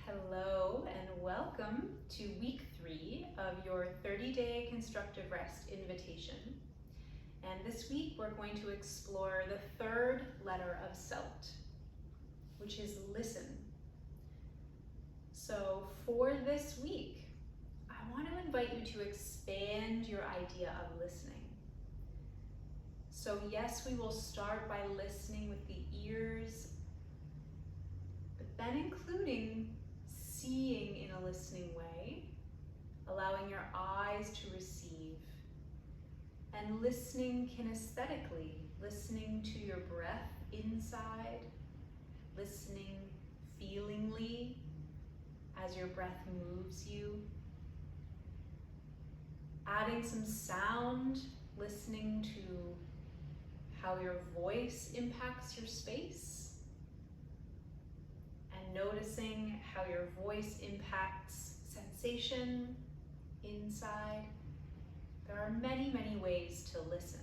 Hello and welcome to week 3 of your 30-day constructive rest invitation. And this week we're going to explore the third letter of SELT, which is listen. So for this week, I want to invite you to expand your idea of listening. So yes, we will start by listening with the ears, but then including seeing in a listening way, allowing your eyes to receive, and listening kinesthetically, listening to your breath inside, listening feelingly as your breath moves you, adding some sound, listening to how your voice impacts your space, and noticing how your voice impacts sensation inside. There are many, many ways to listen.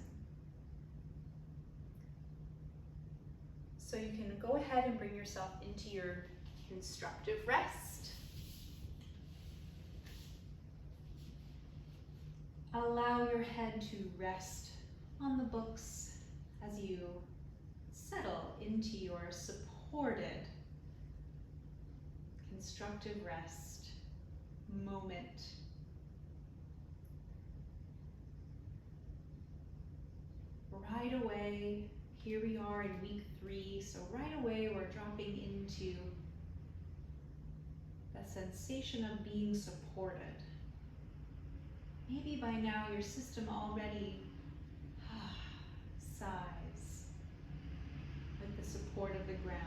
So you can go ahead and bring yourself into your constructive rest. Allow your head to rest on the books as you settle into your supported constructive rest moment. Right away, here we are in week 3, so right away we're dropping into the sensation of being supported. Maybe by now your system already sighs with the support of the ground.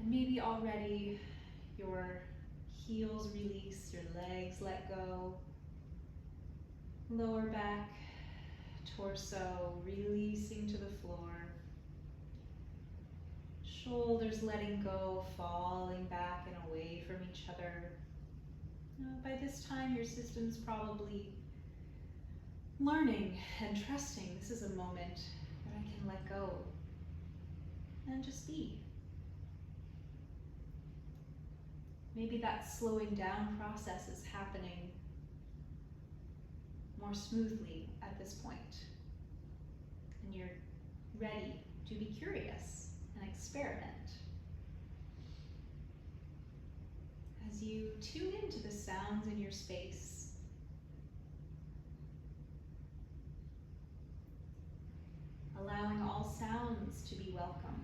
And maybe already your heels release, your legs let go, lower back, torso releasing to the floor, shoulders letting go, falling back and away from each other. By this time your system's probably learning and trusting this is a moment that I can let go and just be. Maybe that slowing down process is happening more smoothly at this point, and you're ready to be curious and experiment. As you tune into the sounds in your space, allowing all sounds to be welcome.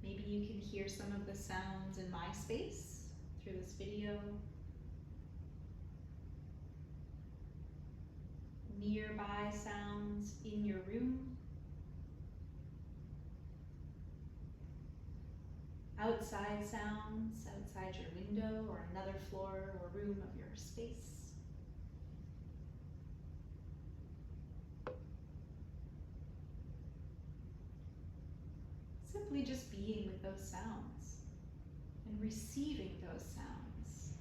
Maybe you can hear some of the sounds in my space through this video. Nearby sounds in your room. Outside sounds outside your window or another floor or room of your space. Simply just being with those sounds and receiving those sounds.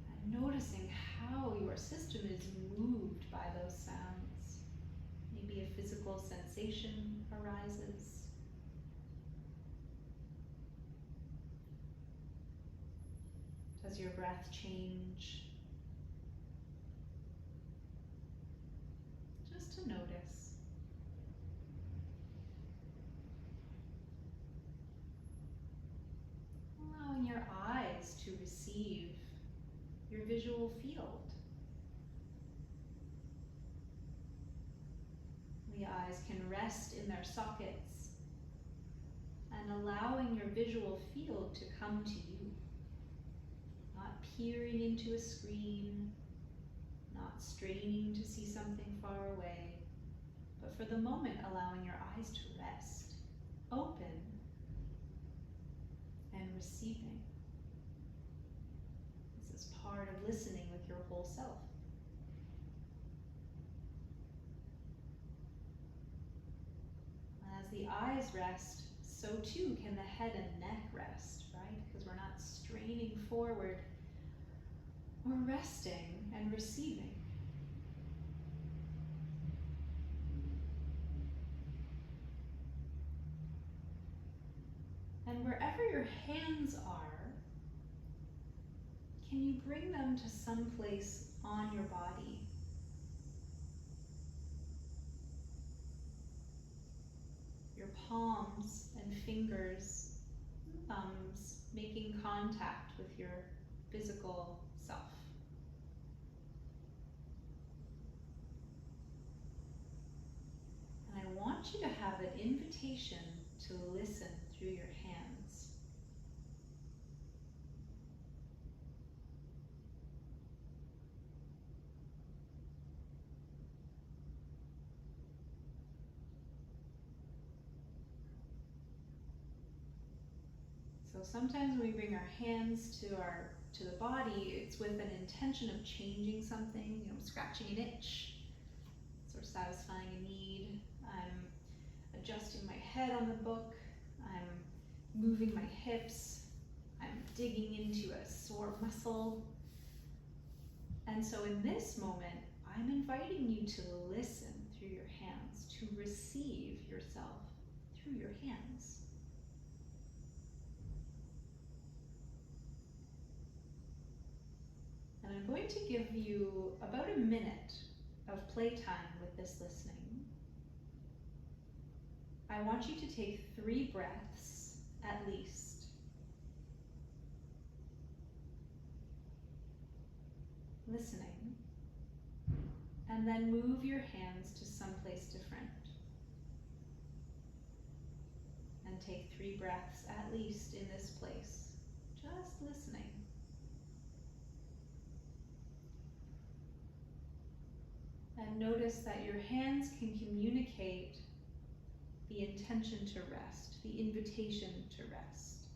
And noticing how your system is moved by those sounds. Maybe a physical sensation arises. Does your breath change? Just to notice. Allowing your eyes to receive your visual field. The eyes can rest in their sockets and allowing your visual field to come to you. Not peering into a screen, not straining to see something far away, but for the moment allowing your eyes to rest, open, and receiving. This is part of listening with your whole self. As the eyes rest, so too can the head and neck rest, right? Because we're not straining forward, we're resting and receiving. And wherever your hands are, can you bring them to some place on your body? Your palms and fingers, thumbs, making contact with your physical self. And I want you to have an invitation to listen through your hands. So sometimes when we bring our hands to the body, it's with an intention of changing something, scratching an itch, or satisfying a need. I'm adjusting my head on the book. I'm moving my hips. I'm digging into a sore muscle. And so in this moment, I'm inviting you to listen through your hands, to receive yourself through your hands. And I'm going to give you about a minute of playtime with this listening. I want you to take 3 breaths at least. Listening. And then move your hands to someplace different. And take 3 breaths at least in this place. Just listening. And notice that your hands can communicate the intention to rest, the invitation to rest.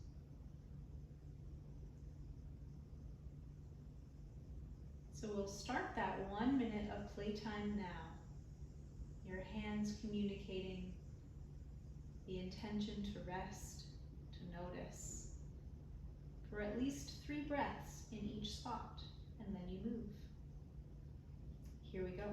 So we'll start that 1 minute of playtime now. Your hands communicating the intention to rest, to notice, for at least 3 breaths in each spot, and then you move. Here we go.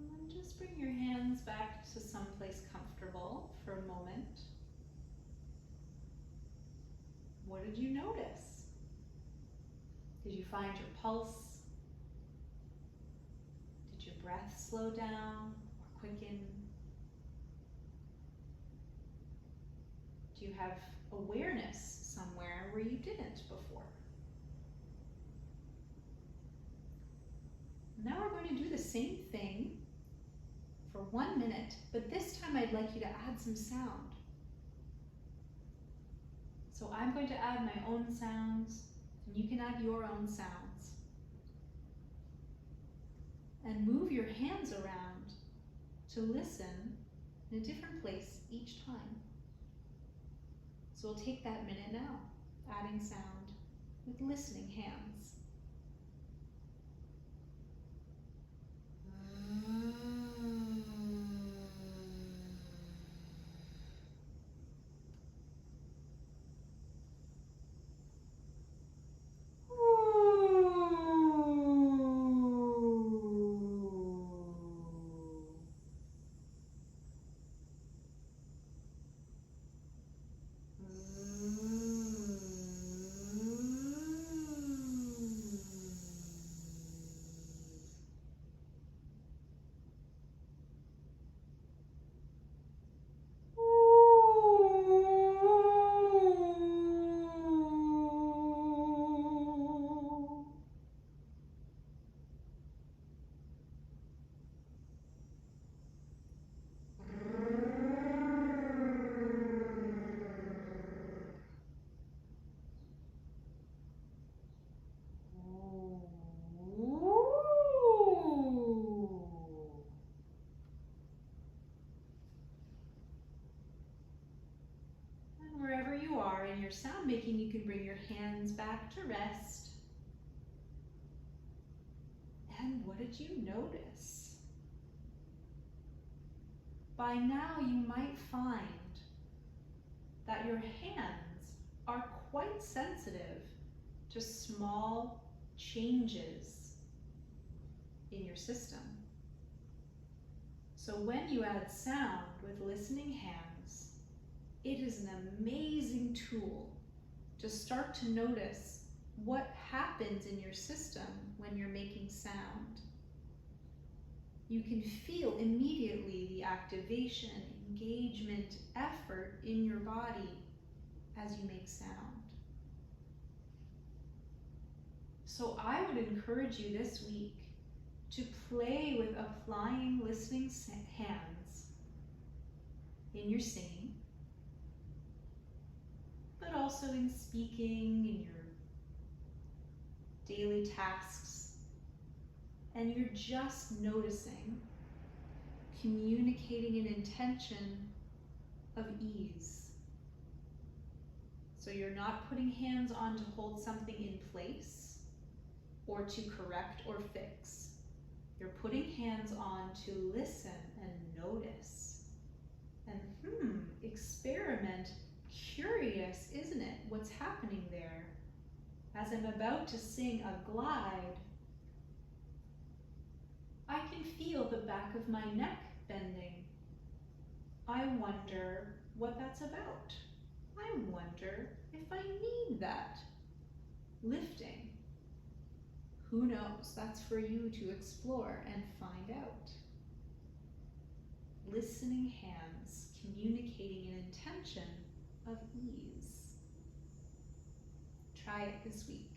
And then just bring your hands back to someplace comfortable for a moment. What did you notice? Did you find your pulse? Did your breath slow down or quicken? Do you have awareness somewhere where you didn't before? Now we're going to do the same thing for 1 minute, but this time I'd like you to add some sound. So I'm going to add my own sounds, and you can add your own sounds. And move your hands around to listen in a different place each time. So we'll take that minute now, adding sound with listening hands. hands back to rest. And what did you notice? By now you might find that your hands are quite sensitive to small changes in your system. So when you add sound with listening hands, it is an amazing tool to start to notice what happens in your system when you're making sound. You can feel immediately the activation, engagement, effort in your body as you make sound. So I would encourage you this week to play with applying listening hands in your singing, but also in speaking, in your daily tasks, and you're just noticing, communicating an intention of ease. So you're not putting hands on to hold something in place or to correct or fix. You're putting hands on to listen and notice and experiment. Curious, isn't it? What's happening there? As I'm about to sing a glide, I can feel the back of my neck bending. I wonder what that's about. I wonder if I need that lifting. Who knows? That's for you to explore and find out. Listening hands, communicating an intention of ease. Try it this week.